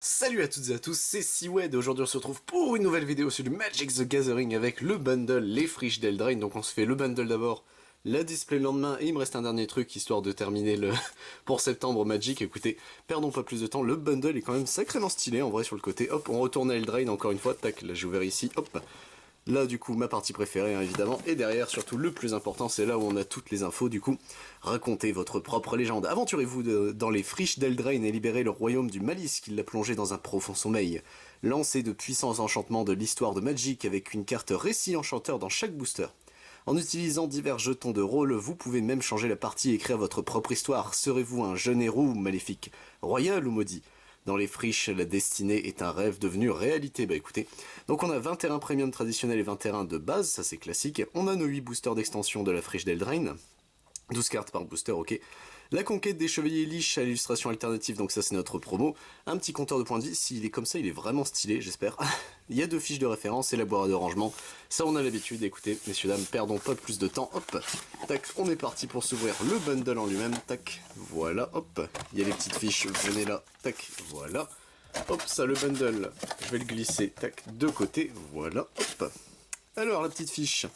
Salut à toutes et à tous, c'est Seawed et aujourd'hui on se retrouve pour une nouvelle vidéo sur du Magic the Gathering avec le bundle, les friches d'Eldraine. Donc on se fait le bundle d'abord, la display le lendemain et il me reste un dernier truc histoire de terminer le pour septembre Magic. Écoutez, perdons pas plus de temps, le bundle est quand même sacrément stylé en vrai sur le côté. Hop, on retourne à Eldraine encore une fois, tac, là j'ai ouvert ici, hop. Là du coup ma partie préférée hein, évidemment, et derrière surtout le plus important c'est là où on a toutes les infos du coup. Racontez votre propre légende, aventurez-vous dans les friches d'Eldraine et libérez le royaume du malice qui l'a plongé dans un profond sommeil. Lancez de puissants enchantements de l'histoire de Magic avec une carte récit enchanteur dans chaque booster. En utilisant divers jetons de rôle, vous pouvez même changer la partie et écrire votre propre histoire. Serez-vous un jeune héros ou maléfique, royal ou maudit? Dans les friches, la destinée est un rêve devenu réalité. Bah écoutez, donc on a 20 terrains premium traditionnels et 20 terrains de base, ça c'est classique. On a nos 8 boosters d'extension de la friche d'Eldraine. 12 cartes par booster, ok. La conquête des chevaliers liches à l'illustration alternative, donc ça c'est notre promo. Un petit compteur de points de vie, s'il est comme ça, il est vraiment stylé, j'espère. Il y a 2 fiches de référence et la boîte de rangement. Ça on a l'habitude, écoutez, messieurs dames, perdons pas plus de temps. Hop, tac, on est parti pour s'ouvrir le bundle en lui-même. Tac, voilà, hop. Il y a les petites fiches, venez là, tac, voilà. Hop, ça le bundle, je vais le glisser, tac, de côté, voilà, hop. Alors la petite fiche,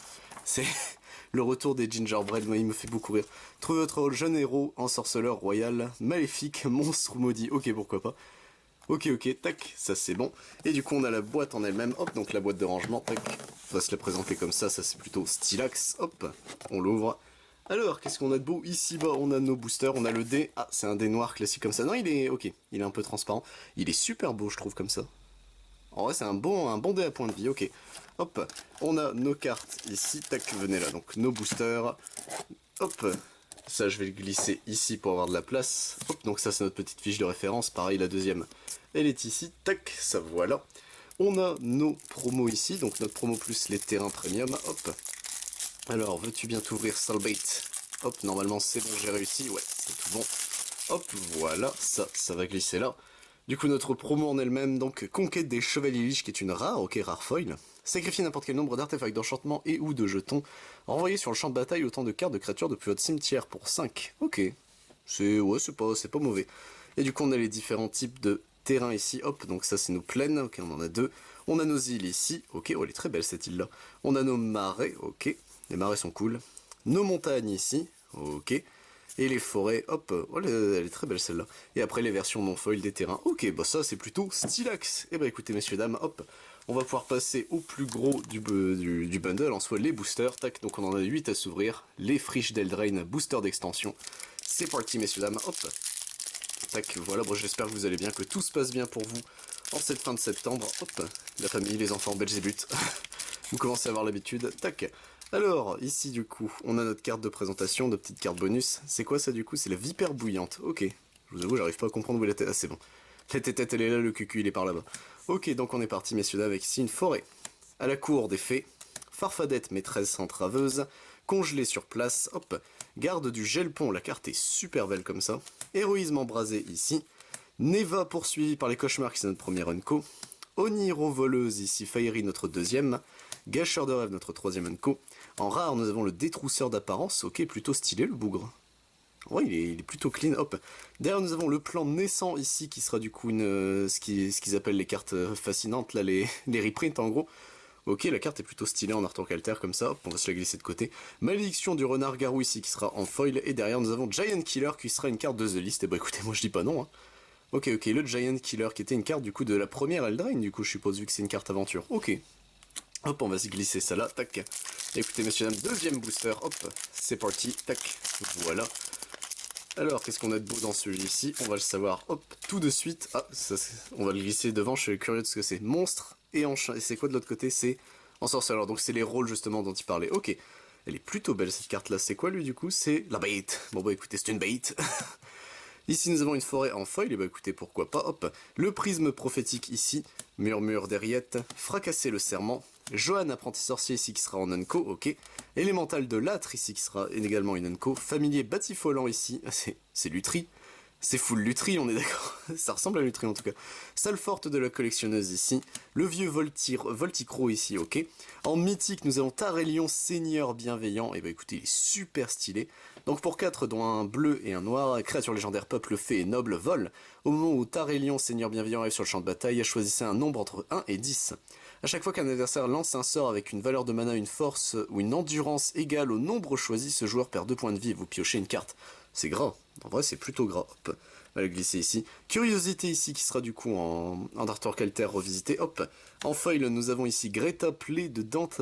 c'est... Le retour des Gingerbread, moi il me fait beaucoup rire. Trouvez votre rôle jeune héros, ensorceleur royal, maléfique, monstre ou maudit. Ok, pourquoi pas. Ok, tac, ça c'est bon. Et du coup on a la boîte en elle-même, hop, donc la boîte de rangement, tac. On va se la présenter comme ça c'est plutôt stylax, hop, on l'ouvre. Alors, qu'est-ce qu'on a de beau? Ici bas on a nos boosters, on a le dé. Ah, c'est un dé noir classique comme ça. Non, il est, ok, il est un peu transparent. Il est super beau je trouve comme ça. En vrai c'est un bon dé à point de vie, ok. Hop, on a nos cartes ici, tac, venez là, donc nos boosters. Hop, ça je vais le glisser ici pour avoir de la place. Hop, donc ça c'est notre petite fiche de référence, pareil la deuxième, elle est ici, tac, ça voilà. On a nos promos ici, donc notre promo plus les terrains premium, hop. Alors, veux-tu bien t'ouvrir Soulbait? Hop, normalement c'est bon, j'ai réussi, ouais, c'est tout bon. Hop, voilà, ça va glisser là. Du coup, notre promo en elle-même, donc, Conquête des Chevaliers Liches, qui est une rare, ok, rare foil. Sacrifiez n'importe quel nombre d'artefacts d'enchantement et ou de jetons. Renvoyez sur le champ de bataille autant de cartes de créatures depuis votre cimetière pour 5. Ok. C'est pas mauvais. Et du coup, on a les différents types de terrains ici. Hop, donc ça, c'est nos plaines. Ok, on en a 2. On a nos îles ici. Ok, oh, elle est très belle, cette île-là. On a nos marais. Ok. Les marais sont cool. Nos montagnes ici. Ok. Et les forêts, hop, oh, elle est très belle celle-là. Et après les versions non foil des terrains. Ok, bah ça c'est plutôt stylax. Et bah écoutez messieurs dames, hop, on va pouvoir passer au plus gros du bundle, en soit les boosters. Tac, donc on en a 8 à s'ouvrir. Les friches d'Eldraine, booster d'extension. C'est parti messieurs dames, hop. Tac, voilà, bon j'espère que vous allez bien, que tout se passe bien pour vous en cette fin de septembre. Hop, la famille, les enfants, Belzébuth. Vous commencez à avoir l'habitude. Tac. Alors, ici du coup, on a notre carte de présentation, de petites cartes bonus. C'est quoi ça du coup? C'est la vipère bouillante. Ok. Je vous avoue, j'arrive pas à comprendre où est la tête. Ah, c'est bon. La tête, elle est là, le cucu, il est par là-bas. Ok, donc on est parti, messieurs dames, avec ici une forêt. À la cour des fées. Farfadette, maîtresse entraveuse. Congelée sur place. Hop. Garde du Gelpon, la carte est super belle comme ça. Héroïsme embrasé ici. Neva poursuivi par les cauchemars, qui c'est notre premier unco. Oniro voleuse, ici Fairy, notre deuxième. Gâcheur de rêve, notre troisième unco. En rare, nous avons le détrousseur d'apparence. Ok, plutôt stylé le bougre. Ouais, il est plutôt clean, hop. Derrière, nous avons le plan naissant ici, qui sera du coup ce qu'ils appellent les cartes fascinantes, là, les reprints en gros. Ok, la carte est plutôt stylée en artwork alter comme ça, hop, on va se la glisser de côté. Malédiction du renard garou ici, qui sera en foil. Et derrière, nous avons Giant Killer, qui sera une carte de The List. Et bah écoutez, moi je dis pas non, hein. Ok, le Giant Killer, qui était une carte du coup de la première Eldraine, du coup je suppose, vu que c'est une carte aventure. Ok. Hop, on va se glisser ça là, tac. Écoutez, messieurs, dames, deuxième booster, hop, c'est parti, tac, voilà. Alors, qu'est-ce qu'on a de beau dans celui-ci? On va le savoir, hop, tout de suite. Ah, ça, on va le glisser devant, je suis curieux de ce que c'est. Monstre et enchanteur. Et c'est quoi de l'autre côté? C'est ensorceleur, donc c'est les rôles justement dont il parlait. Ok, elle est plutôt belle cette carte-là. C'est quoi lui du coup? C'est la bait. Bon bah écoutez, c'est une bait. Ici nous avons une forêt en foil, et bah écoutez pourquoi pas, hop. Le prisme prophétique ici, murmure d'Eriette, fracasser le serment, Johan apprenti sorcier ici qui sera en unco, ok. Élémental de l'âtre ici qui sera également une unco, familier batifolant ici, c'est Lutri. C'est full Lutri, on est d'accord. Ça ressemble à Lutri en tout cas. Salle forte de la collectionneuse ici. Le vieux Volticro ici, ok. En mythique, nous avons Tarélion Seigneur Bienveillant. Et bah écoutez, il est super stylé. Donc pour 4, dont un bleu et un noir, créature légendaire peuple fée et noble vol. Au moment où Tarélion Seigneur Bienveillant arrive sur le champ de bataille, choisissez un nombre entre 1 et 10. A chaque fois qu'un adversaire lance un sort avec une valeur de mana, une force ou une endurance égale au nombre choisi, ce joueur perd 2 points de vie et vous piochez une carte. C'est gras. En vrai, c'est plutôt gras. Hop, on va le glisser ici. Curiosité ici, qui sera du coup en Dark Alter revisité. Hop, en foil, nous avons ici Greta Play de Dante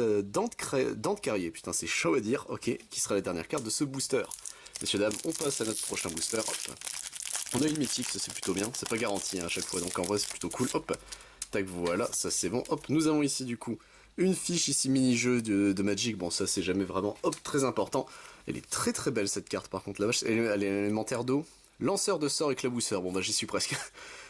Carrier. Putain, c'est chaud à dire. Ok, qui sera la dernière carte de ce booster. Messieurs, dames, on passe à notre prochain booster. Hop. On a une mythique, ça c'est plutôt bien. C'est pas garanti hein, à chaque fois, donc en vrai, c'est plutôt cool. Hop, tac, voilà, ça c'est bon. Hop, nous avons ici du coup une fiche ici mini-jeu de Magic. Bon, ça c'est jamais vraiment très important. Elle est très très belle cette carte par contre, la vache, elle est élémentaire d'eau. Lanceur de sorts éclabousseur, bon bah j'y suis presque.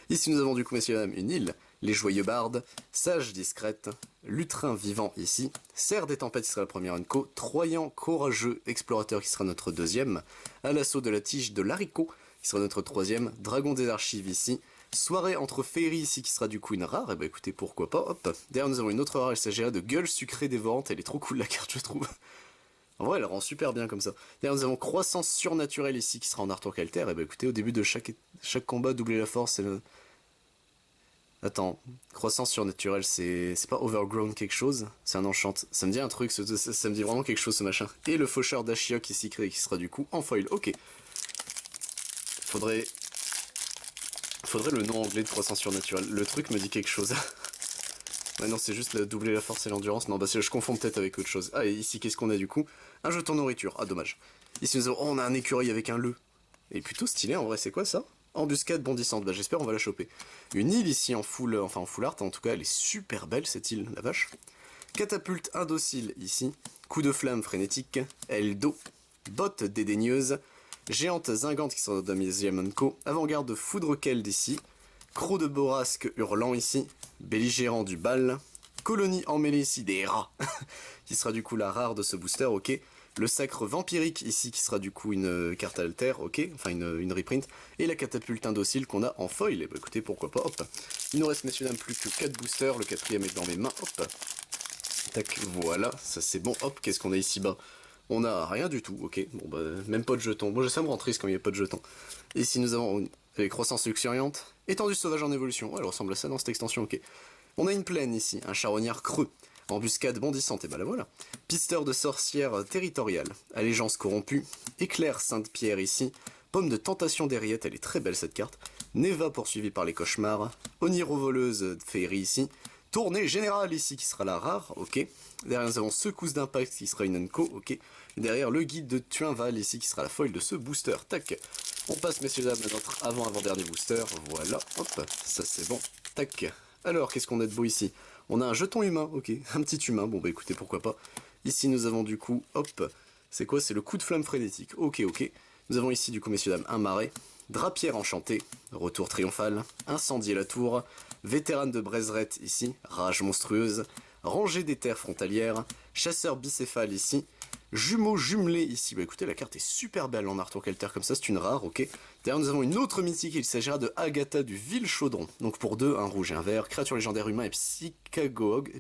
Ici nous avons du coup messieurs et dames une île, les joyeux bardes, sage discrète, lutrin vivant ici, serre des tempêtes qui sera la première unco, troyan courageux explorateur qui sera notre deuxième, à l'assaut de la tige de l'haricot qui sera notre troisième, dragon des archives ici, soirée entre féeries ici qui sera du coup une rare, et bah écoutez pourquoi pas, hop. Derrière nous avons une autre rare, il s'agira de gueule sucrée dévorante, elle est trop cool la carte je trouve. En vrai, elle rend super bien comme ça. D'ailleurs, nous avons croissance surnaturelle ici qui sera en Arthur Calter. Et bah écoutez, au début de chaque combat, doubler la force, c'est le... Attends, croissance surnaturelle, c'est pas overgrown quelque chose? C'est un enchant. Ça me dit un truc, ça me dit vraiment quelque chose ce machin. Et le faucheur d'Ashiok ici créé qui sera du coup en foil. Ok. Faudrait le nom anglais de croissance surnaturelle. Le truc me dit quelque chose. Ouais non c'est juste doubler la force et l'endurance, non bah je confonds peut-être avec autre chose. Ah et ici qu'est-ce qu'on a du coup? Un jeton nourriture, ah dommage. Ici nous avons, oh, on a un écureuil avec un le. Et plutôt stylé en vrai, c'est quoi ça? Embuscade bondissante, bah j'espère on va la choper. Une île ici en full art, en tout cas elle est super belle cette île, la vache. Catapulte indocile ici, coup de flamme frénétique, aile d'eau, botte dédaigneuse, géante zingante qui sera de Co, avant-garde de foudre keld ici, croc de borasque hurlant ici, belligérant du bal, colonie emmêlée ici des rats, qui sera du coup la rare de ce booster, ok. Le sacre vampirique ici, qui sera du coup une carte alter, ok, enfin une reprint, et la catapulte indocile qu'on a en foil, et bah écoutez, pourquoi pas, hop. Il nous reste messieurs dames plus que 4 boosters, le quatrième est dans mes mains, hop. Tac, voilà, ça c'est bon, hop, qu'est-ce qu'on a ici bas? On a rien du tout, ok, bon bah même pas de jetons, bon ça me rend triste quand il n'y a pas de jetons. Ici nous avons les croissances luxuriantes, étendue sauvage en évolution, elle ressemble à ça dans cette extension, ok. On a une plaine ici, un charognard creux, embuscade bondissante, et bah la voilà. Pisteur de sorcière territoriale, allégeance corrompue, éclair Sainte-Pierre ici, pomme de tentation d'Eriette, elle est très belle cette carte, Neva poursuivie par les cauchemars, Oniro-voleuse féerie ici, tournée générale ici qui sera la rare, ok. Derrière nous avons secousse d'impact qui sera une unco, ok. Et derrière le guide de Tuinval ici qui sera la foil de ce booster, tac. On passe messieurs dames à notre avant-avant-dernier booster, voilà, hop, ça c'est bon, tac. Alors qu'est-ce qu'on a de beau ici? On a un jeton humain, ok, un petit humain, bon bah écoutez pourquoi pas. Ici nous avons du coup, hop, c'est quoi? C'est le coup de flamme frénétique, ok ok. Nous avons ici du coup messieurs dames un marais, drapière enchantée, retour triomphal, incendier la tour, vétérane de Brezret ici, rage monstrueuse, rangée des terres frontalières, chasseur bicéphale ici, jumeaux jumelés ici. Bah écoutez, la carte est super belle en Arthur Kelter comme ça, c'est une rare, ok. Derrière nous avons une autre mythique, il s'agira de Agatha du Vil Chaudron. Donc pour 2, un rouge et un vert, créature légendaire humain et psychagogue,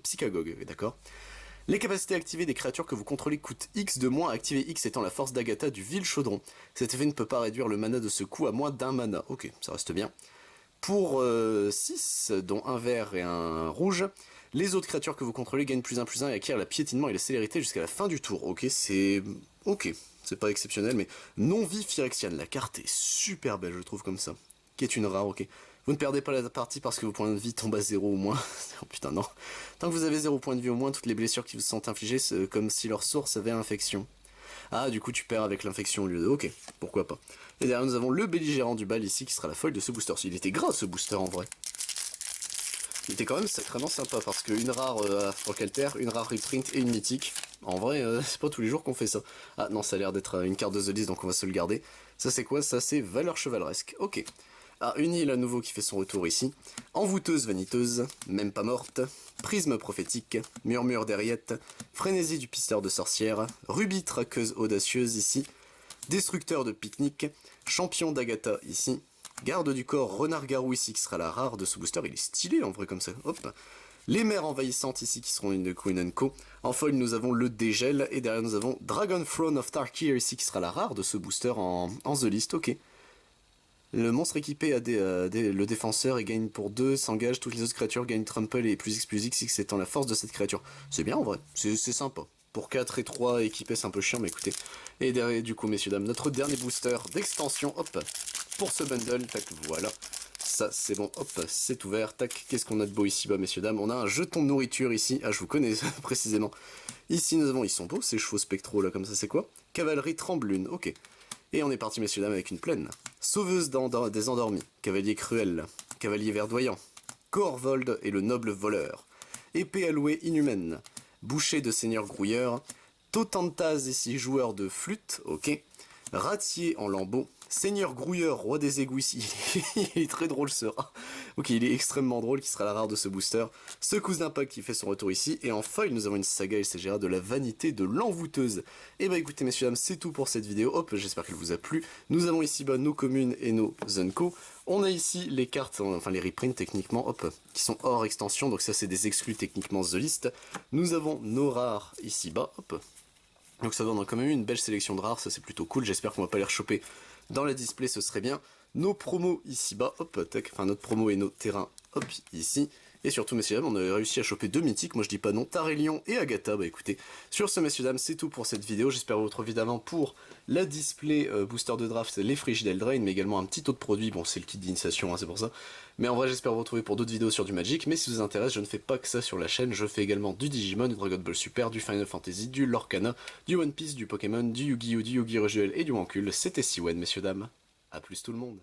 d'accord. Les capacités activées des créatures que vous contrôlez coûtent X de moins, activer X étant la force d'Agatha du Vil Chaudron. Cet effet ne peut pas réduire le mana de ce coup à moins d'un mana. Ok, ça reste bien. Pour 6, dont un vert et un rouge, les autres créatures que vous contrôlez gagnent +1/+1 et acquièrent la piétinement et la célérité jusqu'à la fin du tour. Ok, c'est... Ok, c'est pas exceptionnel, mais non-vie Phyrexiane. La carte est super belle, je trouve, comme ça. Qui est une rare, ok. Vous ne perdez pas la partie parce que vos points de vie tombent à 0 au moins. Oh putain, non. Tant que vous avez 0 points de vie au moins, toutes les blessures qui vous sont infligées, c'est comme si leur source avait infection. Ah, du coup, tu perds avec l'infection au lieu de... Ok, pourquoi pas. Et derrière, nous avons le belligérant du bal ici, qui sera la folle de ce booster. Il était gras, ce booster, en vrai. Il était quand même sacrément sympa, parce qu'une rare pour Calter, une rare reprint et une mythique. En vrai, c'est pas tous les jours qu'on fait ça. Ah non, ça a l'air d'être une carte de The List, donc on va se le garder. Ça, c'est quoi? Ça, c'est valeur chevaleresque. Ok. Ah, une île à nouveau qui fait son retour ici. Envoûteuse vaniteuse, même pas morte. Prisme prophétique, murmure d'Eriette, frénésie du pisteur de sorcière, rubis traqueuse audacieuse ici, destructeur de pique-nique, champion d'Agatha ici, Garde du corps, renard garou ici qui sera la rare de ce booster, il est stylé en vrai comme ça, hop. Les mers envahissantes ici qui seront une de Queen Co. En foil nous avons le dégel et derrière nous avons Dragon Throne of Tarkir ici qui sera la rare de ce booster en The List, ok. Le monstre équipé a le défenseur et gagne pour 2, s'engage, toutes les autres créatures gagnent trample et plus X étant la force de cette créature. C'est bien en vrai, c'est sympa. Pour 4 et 3 équipés c'est un peu chiant mais écoutez. Et derrière du coup messieurs dames, notre dernier booster d'extension, hop, pour ce bundle, tac, voilà. Ça c'est bon, hop, c'est ouvert, tac, qu'est-ce qu'on a de beau ici bas messieurs dames? On a un jeton de nourriture ici, ah je vous connais précisément. Ici nous avons, ils sont beaux ces chevaux spectraux là comme ça c'est quoi? Cavalerie tremblune, ok. Et on est parti messieurs dames avec une plaine. Sauveuse des endormis, cavalier cruel, cavalier verdoyant, Corvold et le noble voleur, épée allouée inhumaine, boucher de seigneur grouilleur, Totantaz ici joueur de flûte, ok, ratier en lambeaux, seigneur grouilleur, roi des égouts ici, il est très drôle ce rat, ok il est extrêmement drôle, qui sera la rare de ce booster, secousse d'impact qui fait son retour ici, et en foil nous avons une saga, il s'agira de la vanité de l'envoûteuse. Et bah écoutez messieurs dames, c'est tout pour cette vidéo, hop, j'espère qu'elle vous a plu, nous avons ici bas nos communes et nos Zenko, on a ici les cartes, enfin les reprints techniquement, hop, qui sont hors extension, donc ça c'est des exclus techniquement The List, nous avons nos rares ici bas, hop, donc ça donne quand même une belle sélection de rares, ça c'est plutôt cool, j'espère qu'on va pas les rechoper dans la display, ce serait bien. Nos promos ici bas, hop, tac, enfin notre promo et nos terrains, hop, ici. Et surtout, messieurs dames, on a réussi à choper 2 mythiques, moi je dis pas non, Tarélion et Agatha, bah écoutez. Sur ce, messieurs dames, c'est tout pour cette vidéo, j'espère vous retrouver évidemment pour la display booster de draft, les Frigidaire Drain, mais également un petit autre produit, bon c'est le kit d'initiation, hein, c'est pour ça. Mais en vrai, j'espère vous retrouver pour d'autres vidéos sur du Magic, mais si ça vous intéresse, je ne fais pas que ça sur la chaîne, je fais également du Digimon, du Dragon Ball Super, du Final Fantasy, du Lorcana, du One Piece, du Pokémon, du Yu-Gi-Oh, du Yu-Gi-Oh! Duel et du Wankul. C'était Siwen, messieurs dames. A plus tout le monde.